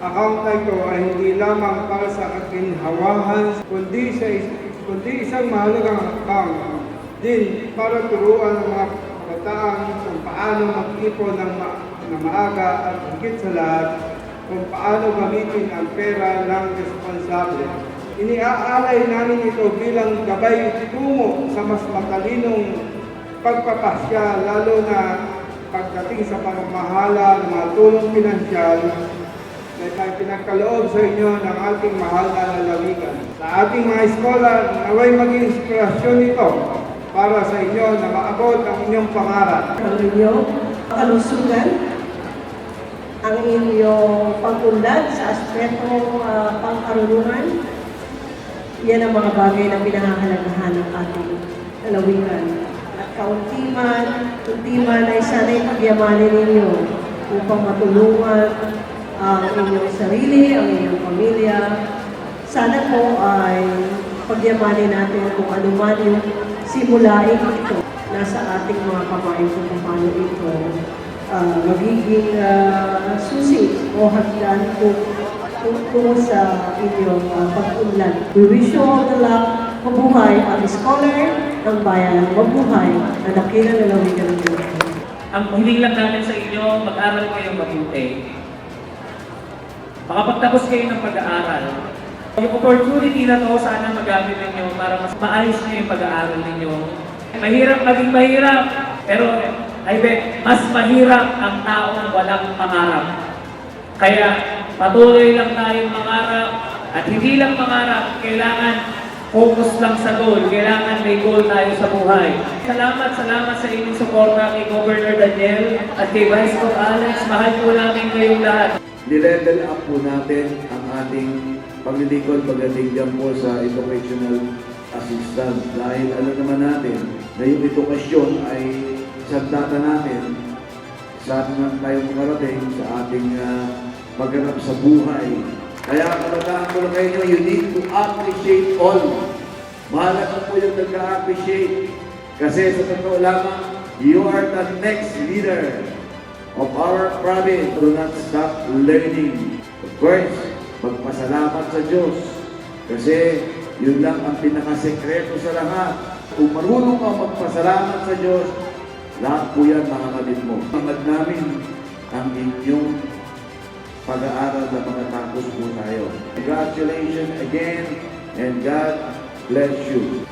Account na ito ay hindi lamang para sa kaginhawahan, kundi isang mahalagang account din para turuan ang mga kabataan kung paano mag-ipon ng maaga at higit sa lahat kung paano gamitin ang pera ng responsable. Iniaalay namin ito bilang gabay tungo sa mas matalinong pagpapasya, lalo na pagdating sa pamamahala ng mga tulong pinansyal na pinagkaloob sa inyo ng ating mahal na lalawigan. Sa ating mga eskola, naway maging inspirasyon ito para sa inyo na maabot ang inyong pangarap. Ang inyong kalusugan, ang inyong pag-unlad sa aspetong pangkarunungan, yan ang mga bagay na pinahahalagahan ng ating lalawigan. At kaunti-man ay sana'y pagyamanin ninyo upang matulungan ang inyong sarili, ang inyong pamilya. Sana po ay pagyamanin natin kung ano man yung simulain ito. Nasa ating mga kamay kung paano ito magiging susi o hagdan kung sa inyong pag-unlad. We wish you all the luck. Mabuhay ang scholar ng bayan. Mabuhay ang dakilang lalawigan ng Pilipinas. Ang hiling lang namin sa inyo, mag-aral kayong mabuti. Makapagtapos kayo ng pag-aaral. Yung opportunity na to, sana magamit ninyo para mas maayos nyo yung pag-aaral ninyo. Mahirap maging mahirap, pero I bet, mas mahirap ang taong walang pangarap. Kaya patuloy lang tayong mangarap at hindi lang mangarap, kailangan focus lang sa goal. Kailangan may goal tayo sa buhay. Salamat sa inyong suporta kay Governor Daniel at kay Vice Cop Alex. Mahal po namin kayong lahat. Nilevel up po natin ang ating paglilikod pagdating dyan po sa educational assistant. Dahil alam naman natin na yung edukasyon ay isang data natin saan naman tayo makarating sa ating pagganap sa buhay. Kaya kabataan ko lang kayo, you need to appreciate all. Mahalaga po yung nagka-appreciate. Kasi sa totoo lamang, you are the next leader of our province. Do not stop learning. Of course, magpasalamat sa Diyos. Kasi yun lang ang pinakasekreto sa lahat. Kung marunong ka magpasalamat sa Diyos, lahat po yan makakabit mo. Pangad namin ang inyong pag-aaral na makatapos po tayo. Congratulations again and God bless you.